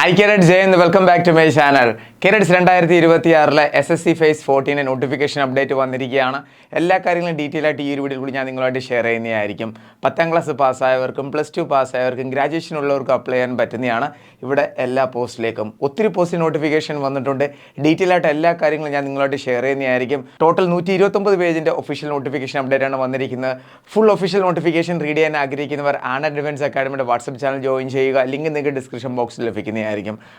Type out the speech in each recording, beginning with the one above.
Hi Cadets, Jay and welcome back to my channel. Cadets 2026 SSC Phase 14 notification update വന്നിരിക്കുകയാണ്. എല്ലാ കാര്യങ്ങളും detail ആയിട്ട് ഈ ഒരു വീഡിയോയിൽ കൂടി ഞാൻ നിങ്ങളുമായിട്ട് ഷെയർ ചെയ്യുന്നതായിരിക്കും. 10ാം ക്ലാസ് പാസ്സായവർക്കും +2 പാസ്സായവർക്കും ഗ്രാജുവേഷൻ ഉള്ളവർക്കും അപ്ലൈ ചെയ്യാൻ പറ്റുന്നതാണ്. ഇവിടെ എല്ലാ പോസ്റ്റിലേക്കും ഒത്തിരി പോസ്റ്റ് നോട്ടിഫിക്കേഷൻ വന്നിട്ടുണ്ട്. ഡീറ്റെയിൽ ആയിട്ട് എല്ലാ കാര്യങ്ങളും ഞാൻ നിങ്ങളുമായിട്ട് ഷെയർ ചെയ്യുന്നതായിരിക്കും. ടോട്ടൽ 129 പേജിൻ്റെ ഒഫീഷ്യൽ നോട്ടിഫിക്കേഷൻ അപ്ഡേറ്റ് ആണ് വന്നിരിക്കുന്നത്. ഫുൾ ഒഫീഷ്യൽ നോട്ടിഫിക്കേഷൻ റീഡ് ചെയ്യാൻ ആഗ്രഹിക്കുന്നവർ ആൻഡ് അഡ്വാൻസ് അക്കാഡമിയുടെ വാട്സ്ആപ്പ് ചാനൽ ജോയിൻ ചെയ്യുക. ലിങ്ക് നിങ്ങൾക്ക് ഡിസ്ക്രിപ്ഷൻ ബോക്സിൽ ലഭിക്കുന്നതായിരിക്കും.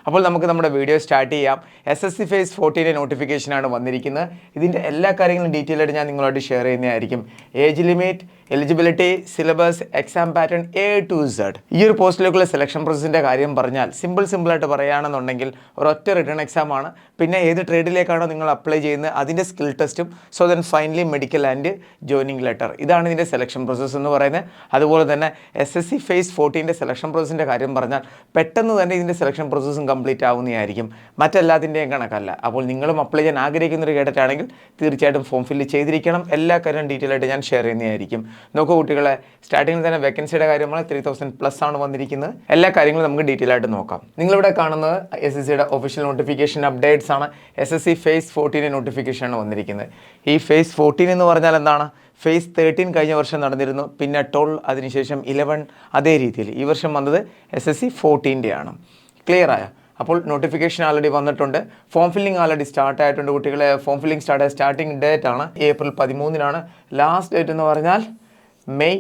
അപ്പോൾ നമുക്ക് നമ്മുടെ വീഡിയോ സ്റ്റാർട്ട് ചെയ്യാം. SSC Phase 14 നോട്ടിഫിക്കേഷനാണ് വന്നിരിക്കുന്നത്. ഇതിൻ്റെ എല്ലാ കാര്യങ്ങളും ഡീറ്റെയിൽ ആയിട്ട് ഞാൻ നിങ്ങളോട് ഷെയർ ചെയ്യുന്നതായിരിക്കും. Age limit, eligibility, syllabus, exam pattern A to Z. ഈ ഒരു പോസ്റ്റിലേക്കുള്ള സെലക്ഷൻ പ്രോസസ്സിൻ്റെ കാര്യം പറഞ്ഞാൽ സിമ്പിളായിട്ട് പറയുകയാണെന്നുണ്ടെങ്കിൽ ഒരൊറ്റ റിട്ടേൺ എക്സാം ആണ്. പിന്നെ ഏത് ട്രേഡിലേക്കാണോ നിങ്ങൾ അപ്ലൈ ചെയ്യുന്നത് അതിൻ്റെ സ്കിൽ ടെസ്റ്റും finally medical and joining letter. ഇതാണ് ഇതിൻ്റെ സെലക്ഷൻ പ്രോസസ്സ് എന്ന് പറയുന്നത്. അതുപോലെ തന്നെ SSC Phase 14 സെലക്ഷൻ പ്രോസസ്സിൻ്റെ കാര്യം പറഞ്ഞാൽ പെട്ടെന്ന് തന്നെ ഇതിൻ്റെ സെലക്ഷൻ പ്രോസസ്സും കംപ്ലീറ്റ് ആവുന്നതായിരിക്കും. മറ്റെല്ലാത്തിൻ്റെയും കണക്കല്ല. അപ്പോൾ നിങ്ങളും അപ്ലൈ ചെയ്യാൻ ആഗ്രഹിക്കുന്ന ഒരു കേഡറ്റ് ആണെങ്കിൽ തീർച്ചയായിട്ടും ഫോം ഫില്ല് ചെയ്തിരിക്കണം. എല്ലാ കാര്യവും ഡീറ്റെയിൽ ആയിട്ട് ഞാൻ ഷെയർ ചെയ്യുന്നതായിരിക്കും. നോക്കൂ കുട്ടികളെ, സ്റ്റാർട്ടിങ്ങിൽ തന്നെ വേക്കൻസിയുടെ കാര്യമാണ് 3000+ ആണ് വന്നിരിക്കുന്നത്. എല്ലാ കാര്യങ്ങളും നമുക്ക് ഡീറ്റെയിൽ ആയിട്ട് നോക്കാം. നിങ്ങളിവിടെ കാണുന്നത് SSCയുടെ ഒഫീഷ്യൽ നോട്ടിഫിക്കേഷൻ അപ്ഡേറ്റ്സ് ആണ്. SSC Phase 14 നോട്ടിഫിക്കേഷൻ ആണ് വന്നിരിക്കുന്നത്. ഈ Phase 14 എന്ന് പറഞ്ഞാൽ എന്താണ്? Phase 13 കഴിഞ്ഞ വർഷം നടന്നിരുന്നു, പിന്നെ 12, അതിനുശേഷം 11, അതേ രീതിയിൽ ഈ വർഷം വന്നത് SSC 14 ആണ്. ക്ലിയർ ആയ? അപ്പോൾ നോട്ടിഫിക്കേഷൻ ആൾറെഡി വന്നിട്ടുണ്ട്. ഫോം ഫില്ലിംഗ് ആൾറെഡി സ്റ്റാർട്ട് ആയിട്ടുണ്ട് കുട്ടികളെ. ഫോം ഫില്ലിംഗ് സ്റ്റാർട്ടിംഗ് ഡേറ്റ് ആണ് April 13. ലാസ്റ്റ് ഡേറ്റ് എന്ന് പറഞ്ഞാൽ May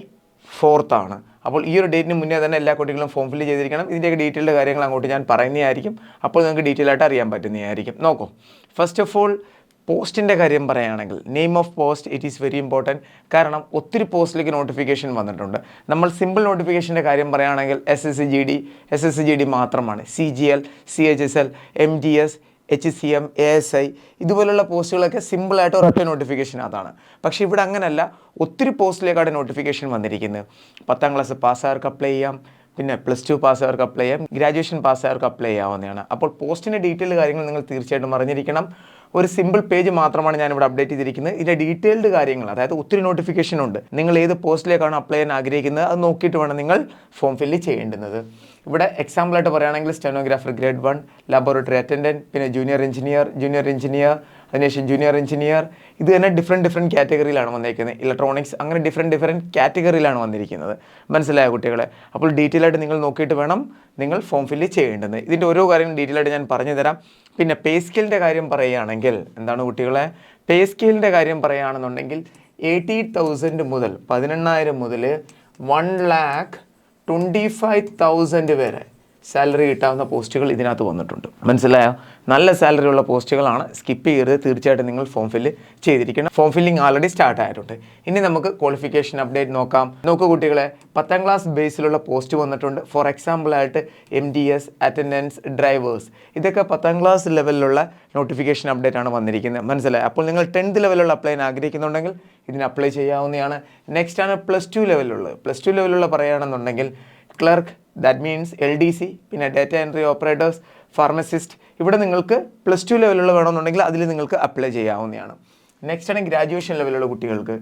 4 ആണ്. അപ്പോൾ ഈ ഒരു ഡേറ്റിന് മുന്നേ തന്നെ എല്ലാ കുട്ടികളും ഫോം ഫില്ല് ചെയ്തിരിക്കണം. ഇതിൻ്റെയൊക്കെ ഡീറ്റെയിൽഡ് കാര്യങ്ങൾ അങ്ങോട്ട് ഞാൻ പറയുന്നതായിരിക്കും. അപ്പോൾ നിങ്ങൾക്ക് ഡീറ്റെയിൽ ആയിട്ട് അറിയാൻ പറ്റുന്നതായിരിക്കും. നോക്കൂ, ഫസ്റ്റ് ഓഫ് ഓൾ പോസ്റ്റിൻ്റെ കാര്യം പറയുകയാണെങ്കിൽ name of post it is very important. കാരണം ഒത്തിരി പോസ്റ്റിലേക്ക് നോട്ടിഫിക്കേഷൻ വന്നിട്ടുണ്ട്. നമ്മൾ സിമ്പിൾ നോട്ടിഫിക്കേഷൻ്റെ കാര്യം പറയുകയാണെങ്കിൽ SSCGD മാത്രമാണ്. CGL, CHSL, MGS, HCM, ASI ഇതുപോലുള്ള പോസ്റ്റുകളൊക്കെ സിമ്പിളായിട്ട് ഒരൊറ്റ നോട്ടിഫിക്കേഷൻ അതാണ്. പക്ഷേ ഇവിടെ അങ്ങനെയല്ല, ഒത്തിരി പോസ്റ്റിലേക്കാണ് നോട്ടിഫിക്കേഷൻ വന്നിരിക്കുന്നത്. 10ാം ക്ലാസ് പാസ്സായവർക്ക് അപ്ലൈ ചെയ്യാം, പിന്നെ +2 പാസ്സായവർക്ക് അപ്ലൈ ചെയ്യാം, ഗ്രാജുവേഷൻ പാസ്സായവർക്ക് അപ്ലൈ ചെയ്യാവുന്നതാണ്. അപ്പോൾ പോസ്റ്റിൻ്റെ ഡീറ്റെയിൽ കാര്യങ്ങൾ നിങ്ങൾ തീർച്ചയായിട്ടും അറിഞ്ഞിരിക്കണം. ഒരു സിമ്പിൾ പേജ് മാത്രമാണ് ഞാനിവിടെ അപ്ഡേറ്റ് ചെയ്തിരിക്കുന്നത്. ഇതിൻ്റെ ഡീറ്റെയിൽഡ് കാര്യങ്ങൾ, അതായത് ഒത്തിരി നോട്ടിഫിക്കേഷൻ ഉണ്ട്. നിങ്ങൾ ഏത് പോസ്റ്റിലേക്കാണ് അപ്ലൈ ചെയ്യാൻ ആഗ്രഹിക്കുന്നത് അത് നോക്കിയിട്ട് വേണം നിങ്ങൾ ഫോം ഫില്ല് ചെയ്യേണ്ടുന്നത്. ഇവിടെ എക്സാമ്പിളായിട്ട് പറയുകയാണെങ്കിൽ സ്റ്റെനോഗ്രാഫർ ഗ്രേഡ് 1, ലബോറട്ടറി അറ്റൻഡൻറ്റ്, പിന്നെ ജൂനിയർ എഞ്ചിനീയർ, അതിനുശേഷം ജൂനിയർ എഞ്ചിനീയർ. ഇത് തന്നെ ഡിഫറെൻറ്റ് കാറ്റഗറിയിലാണ് വന്നിരിക്കുന്നത്. ഇലക്ട്രോണിക്സ്, അങ്ങനെ ഡിഫറെൻറ്റ് കാറ്റഗറിയിലാണ് വന്നിരിക്കുന്നത്. മനസ്സിലായ കുട്ടികളെ? അപ്പോൾ ഡീറ്റെയിൽ ആയിട്ട് നിങ്ങൾ നോക്കിയിട്ട് വേണം നിങ്ങൾ ഫോം ഫില്ല് ചെയ്യേണ്ടത്. ഇതിൻ്റെ ഓരോ കാര്യങ്ങളും ഡീറ്റെയിൽ ആയിട്ട് ഞാൻ പറഞ്ഞു തരാം. പിന്നെ പേ സ്കെയിലിൻ്റെ കാര്യം പറയുകയാണെങ്കിൽ എന്താണ് കുട്ടികളെ? പേ സ്കെയിലിൻ്റെ കാര്യം പറയുകയാണെന്നുണ്ടെങ്കിൽ 80,000 മുതൽ 18,000 മുതൽ 1,25,000 വരെ സാലറി കിട്ടാവുന്ന പോസ്റ്റുകൾ ഇതിനകത്ത് വന്നിട്ടുണ്ട്. മനസ്സിലായോ? നല്ല സാലറി ഉള്ള പോസ്റ്റുകളാണ്. സ്കിപ്പ് ചെയ്യരുത്. തീർച്ചയായിട്ടും നിങ്ങൾ ഫോം ഫില്ല് ചെയ്തിരിക്കണം. ഫോം ഫില്ലിംഗ് ആൾറെഡി സ്റ്റാർട്ട് ആയിട്ടുണ്ട്. ഇനി നമുക്ക് ക്വാളിഫിക്കേഷൻ അപ്ഡേറ്റ് നോക്കാം. നോക്കൂ കുട്ടികളെ, 10ാം ക്ലാസ് ബേസിലുള്ള പോസ്റ്റ് വന്നിട്ടുണ്ട്. ഫോർ എക്സാമ്പിളായിട്ട് MDS, അറ്റൻഡൻസ്, ഡ്രൈവേഴ്സ്, ഇതൊക്കെ 10ാം ക്ലാസ് ലെവലിലുള്ള നോട്ടിഫിക്കേഷൻ അപ്ഡേറ്റ് ആണ് വന്നിരിക്കുന്നത്. മനസ്സിലായി? അപ്പോൾ നിങ്ങൾ 10th ലെവലുള്ള അപ്ലൈ ചെയ്യാൻ ആഗ്രഹിക്കുന്നുണ്ടെങ്കിൽ ഇതിന് അപ്ലൈ ചെയ്യാവുന്നതാണ്. നെക്സ്റ്റ് ആണ് +2 ലെവലിലുള്ളത്. +2 ലെവലിലുള്ള പറയുകയാണെന്നുണ്ടെങ്കിൽ ക്ലർക്ക്, ദാറ്റ് മീൻസ് LDC, പിന്നെ ഡാറ്റ എൻട്രി ഓപ്പറേറ്റേഴ്സ്, ഫാർമസിസ്റ്റ്. ഇവിടെ നിങ്ങൾക്ക് +2 ലെവലുള്ള വേണമെന്നുണ്ടെങ്കിൽ അതിൽ നിങ്ങൾക്ക് അപ്ലൈ ചെയ്യാവുന്നതാണ്. നെക്സ്റ്റ് ആണ് ഗ്രാജുവേഷൻ ലെവലുള്ള കുട്ടികൾക്ക്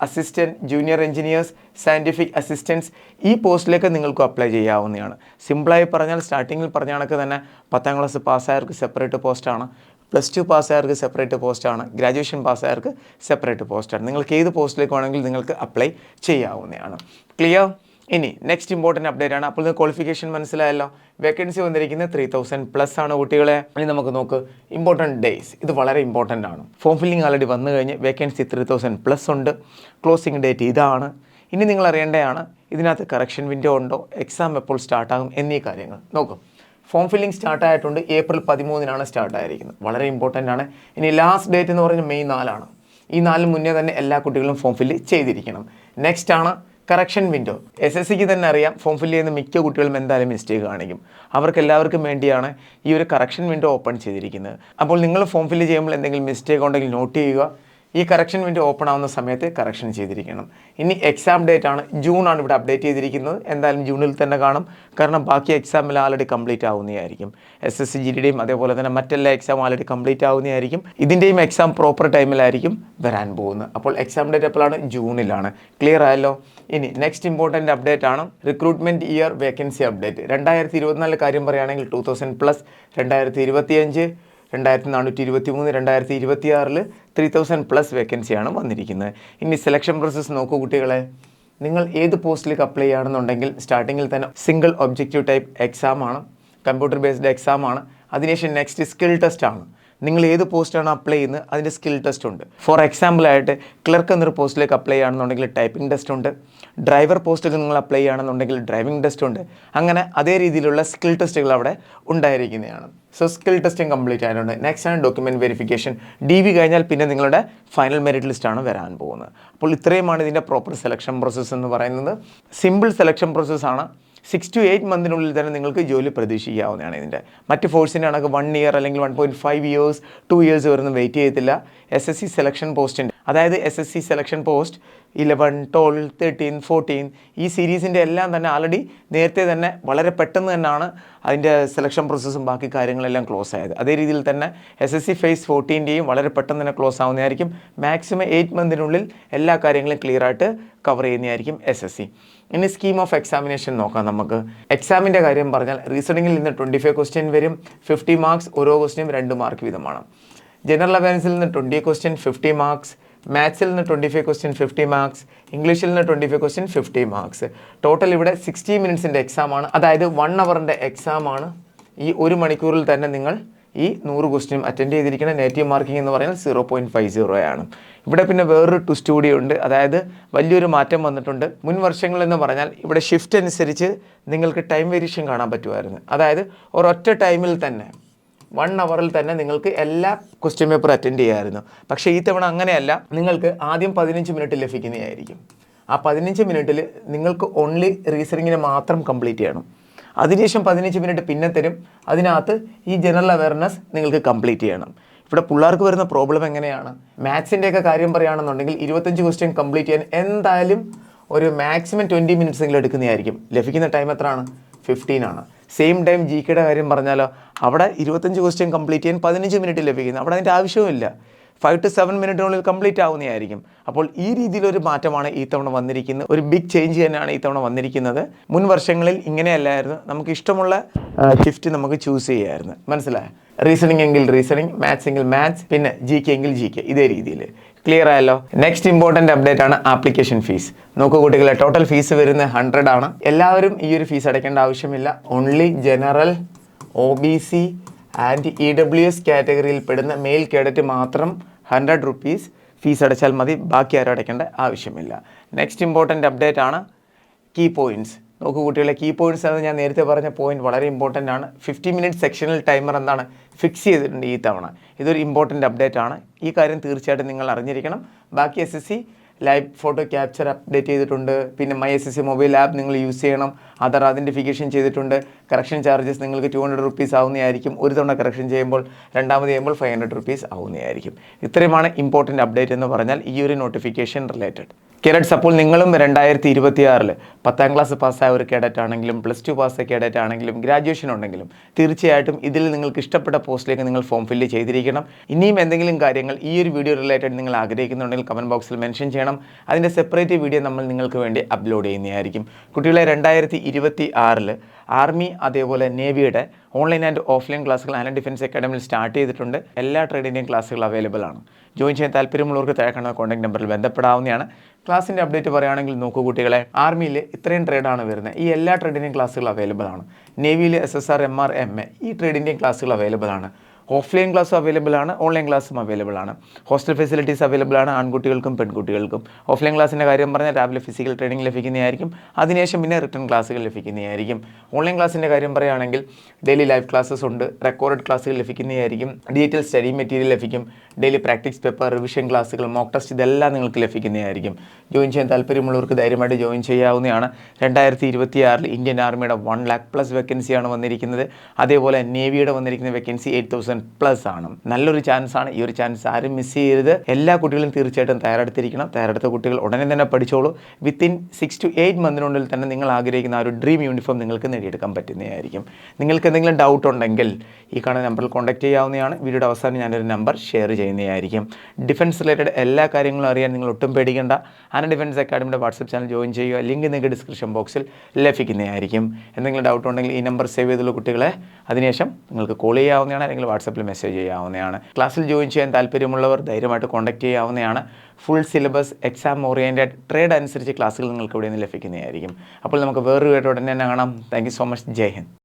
assistant, junior engineers, scientific assistance. ഈ പോസ്റ്റിലേക്ക് നിങ്ങൾക്ക് അപ്ലൈ ചെയ്യാവുന്നതാണ്. സിമ്പിളായി പറഞ്ഞാൽ സ്റ്റാർട്ടിങ്ങിൽ പറഞ്ഞ കണക്ക് തന്നെ 10ാം ക്ലാസ് പാസ്സായവർക്ക് സെപ്പറേറ്റ് പോസ്റ്റാണ്, +2 പാസ്സായവർക്ക് സെപ്പറേറ്റ് പോസ്റ്റാണ്, ഗ്രാജുവേഷൻ പാസ്സായവർക്ക് സെപ്പറേറ്റ് പോസ്റ്റാണ്. നിങ്ങൾക്ക് ഏത് പോസ്റ്റിലേക്ക് വേണമെങ്കിൽ നിങ്ങൾക്ക് അപ്ലൈ ചെയ്യാവുന്നതാണ്. ക്ലിയർ? ഇനി നെക്സ്റ്റ് ഇമ്പോർട്ടൻറ്റ് അപ്ഡേറ്റ് ആണ്. അപ്പോൾ നിങ്ങൾക്ക് ക്വാളിഫിക്കേഷൻ മനസ്സിലായല്ലോ. വേക്കൻസി വന്നിരിക്കുന്നത് 3,000+ ആണ് കുട്ടികളെ. ഇനി നമുക്ക് നോക്ക് ഇമ്പോർട്ടൻറ്റ് ഡേയ്സ്. ഇത് വളരെ ഇമ്പോർട്ടൻ്റ് ആണ്. ഫോം ഫില്ലിംഗ് ആൾറെഡി വന്നു കഴിഞ്ഞ് വേക്കൻസി 3,000+ ഉണ്ട്. ക്ലോസിംഗ് ഡേറ്റ് ഇതാണ്. ഇനി നിങ്ങൾ അറിയേണ്ടതാണ് ഇതിനകത്ത് കറക്ഷൻ വിൻഡോ ഉണ്ടോ, എക്സാം എപ്പോൾ സ്റ്റാർട്ടാകും എന്നീ കാര്യങ്ങൾ. നോക്കും, ഫോം ഫില്ലിംഗ് സ്റ്റാർട്ടായിട്ടുണ്ട്. April 13 സ്റ്റാർട്ടായിരിക്കുന്നത്. വളരെ ഇമ്പോർട്ടൻ്റ് ആണ്. ഇനി ലാസ്റ്റ് ഡേറ്റ് എന്ന് പറഞ്ഞാൽ May 4. ഈ 4 മുന്നേ തന്നെ എല്ലാ കുട്ടികളും ഫോം ഫില്ല് ചെയ്തിരിക്കണം. നെക്സ്റ്റ് ആണ് കറക്ഷൻ വിൻഡോ. SSCക്ക് തന്നെ അറിയാം, ഫോം ഫില്ല് ചെയ്യുന്ന മിക്ക കുട്ടികളും എന്തായാലും മിസ്റ്റേക്ക് കാണിക്കും. അവർക്ക് എല്ലാവർക്കും വേണ്ടിയാണ് ഈ ഒരു കറക്ഷൻ വിൻഡോ ഓപ്പൺ ചെയ്തിരിക്കുന്നത്. അപ്പോൾ നിങ്ങൾ ഫോം ഫില്ല് ചെയ്യുമ്പോൾ എന്തെങ്കിലും മിസ്റ്റേക്ക് ഉണ്ടെങ്കിൽ നോട്ട് ചെയ്യുക. ഈ കറക്ഷൻ വിൻഡോ ഓപ്പൺ ആവുന്ന സമയത്ത് കറക്ഷൻ ചെയ്തിരിക്കണം. ഇനി എക്സാം ഡേറ്റ് ആണ് ജൂൺ ആണ് ഇവിടെ അപ്ഡേറ്റ് ചെയ്തിരിക്കുന്നത്. എന്തായാലും ജൂണിൽ തന്നെ കാണും, കാരണം ബാക്കി എക്സാമിൽ ആൾറെഡി കംപ്ലീറ്റ് ആവുന്നതായിരിക്കും. SSC GDയുടെയും അതേപോലെ തന്നെ മറ്റെല്ലാ എക്സാം ആൾറെഡി കംപ്ലീറ്റ് ആവുന്നതായിരിക്കും. ഇതിൻ്റെയും എക്സാം പ്രോപ്പർ ടൈമിലായിരിക്കും വരാൻ പോകുന്നത്. അപ്പോൾ എക്സാം ഡേറ്റ് എപ്പോഴാണ്? ജൂണിലാണ്. ക്ലിയർ ആയല്ലോ. ഇനി നെക്സ്റ്റ് ഇമ്പോർട്ടൻ്റ് അപ്ഡേറ്റ് ആണ് റിക്രൂട്ട്മെൻറ്റ് ഇയർ വേക്കൻസി അപ്ഡേറ്റ്. 2024 കാര്യം പറയുകയാണെങ്കിൽ 2000+, 2025 2423, 2026 3000+ വേക്കൻസിയാണ് വന്നിരിക്കുന്നത്. ഇനി സെലക്ഷൻ പ്രോസസ്സ് നോക്കൂ കുട്ടികളെ. നിങ്ങൾ ഏത് പോസ്റ്റിലേക്ക് അപ്ലൈ ചെയ്യുകയാണെന്നുണ്ടെങ്കിൽ സ്റ്റാർട്ടിങ്ങിൽ തന്നെ സിംഗിൾ ഒബ്ജക്റ്റീവ് ടൈപ്പ് എക്സാം ആണ്, കമ്പ്യൂട്ടർ ബേസ്ഡ് എക്സാം ആണ്. അതിനുശേഷം നെക്സ്റ്റ് സ്കിൽ ടെസ്റ്റ് ആണ്. നിങ്ങൾ ഏത് പോസ്റ്റാണ് അപ്ലൈ ചെയ്യുന്നത് അതിൻ്റെ സ്കിൽ ടെസ്റ്റ് ഉണ്ട്. ഫോർ എക്സാമ്പിളായിട്ട് ക്ലർക്ക് എന്നൊരു പോസ്റ്റിലേക്ക് അപ്ലൈ ചെയ്യുകയാണെന്നുണ്ടെങ്കിൽ ടൈപ്പിംഗ് ടെസ്റ്റ് ഉണ്ട്. ഡ്രൈവർ പോസ്റ്റിലേക്ക് നിങ്ങൾ അപ്ലൈ ചെയ്യുകയാണെന്നുണ്ടെങ്കിൽ ഡ്രൈവിംഗ് ടെസ്റ്റ് ഉണ്ട്. അങ്ങനെ അതേ രീതിയിലുള്ള സ്കിൽ ടെസ്റ്റുകൾ അവിടെ ഉണ്ടായിരിക്കുന്നതാണ്. സോ സ്കിൽ ടെസ്റ്റും കംപ്ലീറ്റ് ആയിട്ടുണ്ട്. നെക്സ്റ്റ് ആണ് ഡോക്യുമെൻറ്റ് വെരിഫിക്കേഷൻ. DV കഴിഞ്ഞാൽ പിന്നെ നിങ്ങളുടെ ഫൈനൽ മെറിറ്റ് ലിസ്റ്റാണ് വരാൻ പോകുന്നത്. അപ്പോൾ ഇത്രയുമാണ് ഇതിൻ്റെ പ്രോപ്പർ സെലക്ഷൻ പ്രോസസ്സ് എന്ന് പറയുന്നത്. സിമ്പിൾ സെലക്ഷൻ പ്രോസസ്സാണ്. 6 to 8 മന്തിനുള്ളിൽ തന്നെ നിങ്ങൾക്ക് ജോലി പ്രതീക്ഷിക്കാവുന്നതാണ്. ഇതിൻ്റെ മറ്റ് ഫോഴ്സിൻ്റെ കണക്ക് 1 year അല്ലെങ്കിൽ 1.5 years 2 years വരുന്ന വെയിറ്റ് ചെയ്യത്തില്ല. SSC സെലക്ഷൻ പോസ്റ്റിൻ്റെ, അതായത് SSC സെലക്ഷൻ പോസ്റ്റ് 11, 12, 13, 14 ഈ സീരീസിൻ്റെ എല്ലാം തന്നെ ആൾറെഡി നേരത്തെ തന്നെ വളരെ പെട്ടെന്ന് തന്നെയാണ് അതിൻ്റെ സെലക്ഷൻ പ്രോസസ്സും ബാക്കി കാര്യങ്ങളെല്ലാം ക്ലോസ് ആയത്. അതേ രീതിയിൽ തന്നെ SSC Phase 14ൻ്റെയും വളരെ പെട്ടെന്ന് തന്നെ ക്ലോസ് ആവുന്നതായിരിക്കും. മാക്സിമം 8 മന്തിനുള്ളിൽ എല്ലാ കാര്യങ്ങളും ക്ലിയർ ആയിട്ട് കവർ ചെയ്യുന്നതായിരിക്കും SSC. ഇനി സ്കീം ഓഫ് എക്സാമിനേഷൻ നോക്കാം നമുക്ക്. എക്സാമിൻ്റെ കാര്യം പറഞ്ഞാൽ റീസണിങ്ങിൽ നിന്ന് 25 ക്വസ്റ്റ്യൻ വരും. 50 മാർക്സ്, ഓരോ ക്വസ്റ്റ്യനും 2 മാർക്ക് വീതമാണ്. ജനറൽ അവയർനസിൽ നിന്ന് 20 ക്വസ്റ്റ്യൻ 50 മാർക്സ്, മാത്സിൽ നിന്ന് 25 ക്വസ്റ്റ്യൻ 50 മാർക്സ്, ഇംഗ്ലീഷിൽ നിന്ന് 25 ക്വസ്റ്റ്യൻ 50 മാർക്സ്. ടോട്ടൽ ഇവിടെ 60 മിനിറ്റ്സിൻ്റെ എക്സാമാണ്, അതായത് 1 അവറിൻ്റെ എക്സാമാണ്. ഈ 1 മണിക്കൂറിൽ തന്നെ നിങ്ങൾ ഈ 100 ക്വസ്റ്റ്യൻ അറ്റൻഡ് ചെയ്തിരിക്കുന്ന നെഗറ്റീവ് മാർക്കിംഗ് എന്ന് പറയുന്നത് 0.50 ആണ്. ഇവിടെ പിന്നെ വേറൊരു ട്വിസ്റ്റ് കൂടിയുണ്ട്, അതായത് വലിയൊരു മാറ്റം വന്നിട്ടുണ്ട്. മുൻ വർഷങ്ങളെന്ന് പറഞ്ഞാൽ ഇവിടെ ഷിഫ്റ്റ് അനുസരിച്ച് നിങ്ങൾക്ക് ടൈം വേരിയേഷൻ കാണാൻ പറ്റുമായിരുന്നു. അതായത് ഒരൊറ്റ ടൈമിൽ തന്നെ 1 അവറിൽ തന്നെ നിങ്ങൾക്ക് എല്ലാ ക്വസ്റ്റ്യൻ പേപ്പർ അറ്റൻഡ് ചെയ്യാമായിരുന്നു. പക്ഷേ ഈ തവണ അങ്ങനെയല്ല. നിങ്ങൾക്ക് ആദ്യം 15 മിനിറ്റ് ലഭിക്കുന്നതായിരിക്കും. ആ 15 മിനിറ്റിൽ നിങ്ങൾക്ക് ഓൺലി റീസണിങ്ങിനെ മാത്രം കംപ്ലീറ്റ് ചെയ്യണം. അതിനുശേഷം 15 മിനിറ്റ് പിന്നെ തരും. അതിനകത്ത് ഈ ജനറൽ അവയർനെസ് നിങ്ങൾക്ക് കംപ്ലീറ്റ് ചെയ്യണം. ഇവിടെ പിള്ളേർക്ക് വരുന്ന പ്രോബ്ലം എങ്ങനെയാണ്? മാത്സിൻ്റെയൊക്കെ കാര്യം പറയുകയാണെന്നുണ്ടെങ്കിൽ 25 ക്വസ്റ്റ്യൻ കംപ്ലീറ്റ് ചെയ്യാൻ എന്തായാലും ഒരു മാക്സിമം 20 മിനിറ്റ്സ് എങ്കിലും എടുക്കുന്നതായിരിക്കും. ലഭിക്കുന്ന ടൈം എത്രയാണ്? 15 ആണ്. സെയിം ടൈം GKയുടെ കാര്യം പറഞ്ഞാലോ, അവിടെ 25 ക്വസ്റ്റ്യൻ കംപ്ലീറ്റ് ചെയ്യാൻ 15 മിനിറ്റ് ലഭിക്കുന്നു. അവിടെ അതിൻ്റെ ആവശ്യവുമില്ല. 5 to 7 മിനിറ്റിനുള്ളിൽ കംപ്ലീറ്റ് ആവുന്നതായിരിക്കും. അപ്പോൾ ഈ രീതിയിലൊരു മാറ്റമാണ് ഈ തവണ വന്നിരിക്കുന്നത്. ഒരു ബിഗ് ചേഞ്ച് തന്നെയാണ് ഈ തവണ വന്നിരിക്കുന്നത്. മുൻ വർഷങ്ങളിൽ ഇങ്ങനെയല്ലായിരുന്നു. നമുക്ക് ഇഷ്ടമുള്ള ഷിഫ്റ്റ് നമുക്ക് ചൂസ് ചെയ്യാമായിരുന്നു. മനസ്സിലായോ? റീസണിങ് എങ്കിൽ റീസണിങ്, മാത്സ് എങ്കിൽ മാത്സ്, പിന്നെ GK എങ്കിൽ GK, ഇതേ രീതിയിൽ. ക്ലിയർ ആയല്ലോ. നെക്സ്റ്റ് ഇമ്പോർട്ടൻ്റ് അപ്ഡേറ്റ് ആണ് ആപ്ലിക്കേഷൻ ഫീസ്. നോക്കൂ കുട്ടികളെ, ടോട്ടൽ ഫീസ് വരുന്നത് 100 ആണ്. എല്ലാവരും ഈ ഒരു ഫീസ് അടയ്ക്കേണ്ട ആവശ്യമില്ല. Only general, OBC and EWS കാറ്റഗറിയിൽ പെടുന്ന മെയിൽ കേഡറ്റ് മാത്രം 100 rupees ഫീസ് അടച്ചാൽ മതി. ബാക്കി ആരും അടയ്ക്കേണ്ട ആവശ്യമില്ല. നെക്സ്റ്റ് ഇമ്പോർട്ടൻ്റ് അപ്ഡേറ്റ് ആണ് കീ പോയിൻറ്റ്സ്. നോക്കൂ കുട്ടികളെ, കീ പോയിൻറ്റ്സ് എന്ന് ഞാൻ നേരത്തെ പറഞ്ഞ പോയിന്റ് വളരെ ഇമ്പോർട്ടൻ്റ് ആണ്. 50 മിനിറ്റ് സെക്ഷണൽ ടൈമർ എന്താണ് ഫിക്സ് ചെയ്തിട്ടുണ്ട് ഈ തവണ. ഇതൊരു ഇമ്പോർട്ടൻ്റ് അപ്ഡേറ്റ് ആണ്. ഈ കാര്യം തീർച്ചയായിട്ടും നിങ്ങൾ അറിഞ്ഞിരിക്കണം. ബാക്കി SSC live photo capture update ചെയ്തിട്ടുണ്ട്. പിന്നെ MySSC മൊബൈൽ ആപ്പ് നിങ്ങൾ യൂസ് ചെയ്യണം. ആധാർ ഐഡൻറ്റിഫിക്കേഷൻ ചെയ്തിട്ടുണ്ട്. കറക്ഷൻ ചാർജസ് നിങ്ങൾക്ക് 200 rupees ആവുന്നതായിരിക്കും. ഒരു തവണ കറക്ഷൻ ചെയ്യുമ്പോൾ, രണ്ടാമത് ചെയ്യുമ്പോൾ 500 rupees ആവുന്നതായിരിക്കും. ഇത്രയുമാണ് ഇമ്പോർട്ടൻ്റ് അപ്ഡേറ്റ് എന്ന് പറഞ്ഞാൽ ഈ ഒരു നോട്ടിഫിക്കേഷൻ റിലേറ്റഡ്. കേഡറ്റ്സ്, അപ്പോൾ നിങ്ങളും 2026 10ാം ക്ലാസ് പാസ്സായ ഒരു കേഡറ്റ് ആണെങ്കിലും +2 പാസ്സായ കേഡറ്റ് ആണെങ്കിലും ഗ്രാജുവേഷൻ ഉണ്ടെങ്കിലും തീർച്ചയായിട്ടും ഇതിൽ നിങ്ങൾക്ക് ഇഷ്ടപ്പെട്ട പോസ്റ്റിലേക്ക് നിങ്ങൾ ഫോം ഫില്ല് ചെയ്തിരിക്കണം. ഇനിയും എന്തെങ്കിലും കാര്യങ്ങൾ ഈ ഒരു വീഡിയോ റിലേറ്റഡ് നിങ്ങൾ ആഗ്രഹിക്കുന്നുണ്ടെങ്കിൽ കമൻറ്റ് ബോക്സിൽ മെൻഷൻ ചെയ്യണം. അതിൻ്റെ സെപ്പറേറ്റ് വീഡിയോ നമ്മൾ നിങ്ങൾക്ക് വേണ്ടി അപ്ലോഡ് ചെയ്യുന്നതായിരിക്കും. കുട്ടികളെ, 2026 ആർമി അതേപോലെ നേവിയുടെ ഓൺലൈൻ ആൻഡ് ഓഫ്ലൈൻ ക്ലാസ്സുകൾ ആൻഡ് ഡിഫൻസ് അക്കാഡമിയിൽ സ്റ്റാർട്ട് ചെയ്തിട്ടുണ്ട്. എല്ലാ ട്രേഡിൻ്റെയും ക്ലാസ്സുകൾ അവൈലബിൾ ആണ്. ജോയിൻ ചെയ്യാൻ താല്പര്യമുള്ളവർക്ക് താഴെ കാണുന്ന കോൺടാക്ട് നമ്പറിൽ ബന്ധപ്പെടാവുന്നതാണ്. ക്ലാസ്സിൻ്റെ അപ്ഡേറ്റ് പറയുകയാണെങ്കിൽ നോക്കൂ കുട്ടികളെ, ആർമിയിൽ ഇത്രയും ട്രേഡാണ് വരുന്നത്. ഈ എല്ലാ ട്രേഡിൻ്റെയും ക്ലാസ്സുകൾ അവൈലബിൾ ആണ്. നേവിയിൽ SSR, MR, MA ഈ ട്രേഡിൻ്റെയും ക്ലാസ്സുകൾ അവൈലബിൾ ആണ്. ഓഫ്ലൈൻ ക്ലാസ്സും അവൈലബിൾ ആണ്, ഓൺലൈൻ ക്ലാസ്സും അവൈലബിൾ ആണ്. ഹോസ്റ്റൽ ഫെസിലിറ്റീസ് അവൈലബിൾ ആണ് ആൺകുട്ടികൾക്കും പെൺകുട്ടികൾക്കും. ഓഫ്ലൈൻ ക്ലാസ്സിൻ്റെ കാര്യം പറഞ്ഞാൽ രാവിലെ ഫിസിക്കൽ ട്രെയിനിങ് ലഭിക്കുന്നതായിരിക്കും. അതിനുശേഷം പിന്നെ റിട്ടേൺ ക്ലാസ്സുകൾ ലഭിക്കുന്നതായിരിക്കും. ഓൺലൈൻ ക്ലാസ്സിൻ്റെ കാര്യം പറയുകയാണെങ്കിൽ ഡെയിലി ലൈവ് ക്ലാസ്സസ് ഉണ്ട്, റെക്കോർഡ് ക്ലാസ്സുകൾ ലഭിക്കുന്നതായിരിക്കും, ഡീറ്റെയിൽ സ്റ്റഡി മെറ്റീരിയൽ ലഭിക്കും, ഡെയിലി പ്രാക്ടീസ് പേപ്പർ, റിവിഷൻ ക്ലാസ്സുകൾ, മോക്ക് ടെസ്റ്റ് ഇതെല്ലാം നിങ്ങൾക്ക് ലഭിക്കുന്നതായിരിക്കും. ജോയിൻ ചെയ്യാൻ താല്പര്യമുള്ളവർക്ക് ധൈര്യമായിട്ട് ജോയിൻ ചെയ്യാവുന്നതാണ്. 2026 ഇന്ത്യൻ ആർമിയുടെ 1 lakh+ വേക്കൻസിയാണ് വന്നിരിക്കുന്നത്. അതേപോലെ നേവിയുടെ വന്നിരിക്കുന്ന വേക്കൻസി 8,000 50,000+ ആണ്. നല്ലൊരു ചാൻസാണ്. ഈ ഒരു ചാൻസ് ആരും മിസ് ചെയ്യരുത്. എല്ലാ കുട്ടികളും തീർച്ചയായിട്ടും തയ്യാറെടുത്തിരിക്കണം. തയ്യാറെടുത്ത കുട്ടികൾ ഉടനെ തന്നെ പഠിച്ചോളൂ. വിത്തിൻ 6 to 8 മന്തിനുള്ളിൽ തന്നെ നിങ്ങൾ ആഗ്രഹിക്കുന്ന ആ ഒരു ഡ്രീം യൂണിഫോം നിങ്ങൾക്ക് നേടിയെടുക്കാൻ പറ്റുന്നതായിരിക്കും. നിങ്ങൾക്ക് എന്തെങ്കിലും ഡൗട്ട് ഉണ്ടെങ്കിൽ ഈ കാണുന്ന നമ്പറിൽ കോൺടാക്ട് ചെയ്യാവുന്നതാണ്. വീഡിയോയുടെ അവസാനം ഞാനൊരു നമ്പർ ഷെയർ ചെയ്യുന്നതായിരിക്കും. ഡിഫൻസ് റിലേറ്റഡ് എല്ലാ കാര്യങ്ങളും അറിയാൻ നിങ്ങൾ ഒട്ടും പേടിക്കേണ്ട. ആന ഡിഫൻസ് അക്കാഡമിയുടെ വാട്സപ്പ് ചാനൽ ജോയിൻ ചെയ്യുക. ലിങ്ക് നിങ്ങൾക്ക് ഡിസ്ക്രിപ്ഷൻ ബോക്സിൽ ലഭിക്കുന്നതായിരിക്കും. എന്തെങ്കിലും ഡൗട്ട് ഉണ്ടെങ്കിൽ ഈ നമ്പർ സേവ് ചെയ്തുള്ള കുട്ടികളെ അതിനുശേഷം നിങ്ങൾക്ക് കോൾ ചെയ്യാവുന്നതാണ്, അല്ലെങ്കിൽ വാട്സപ്പിൽ മെസ്സേജ് ചെയ്യാവുന്നതാണ്. ക്ലാസ്സിൽ ജോയിൻ ചെയ്യാൻ താല്പര്യമുള്ളവർ ധൈര്യമായിട്ട് കോൺടാക്ട് ചെയ്യാവുന്നതാണ്. Full syllabus, exam oriented, trade അനുസരിച്ച് ക്ലാസ്സുകൾ നിങ്ങൾക്ക് ഇവിടെ നിന്ന് ലഭിക്കുന്നതായിരിക്കും. അപ്പോൾ നമുക്ക് വേറൊരു വീഡിയോയോടെ തന്നെ കാണാം. Thank you so much. Jai Hind.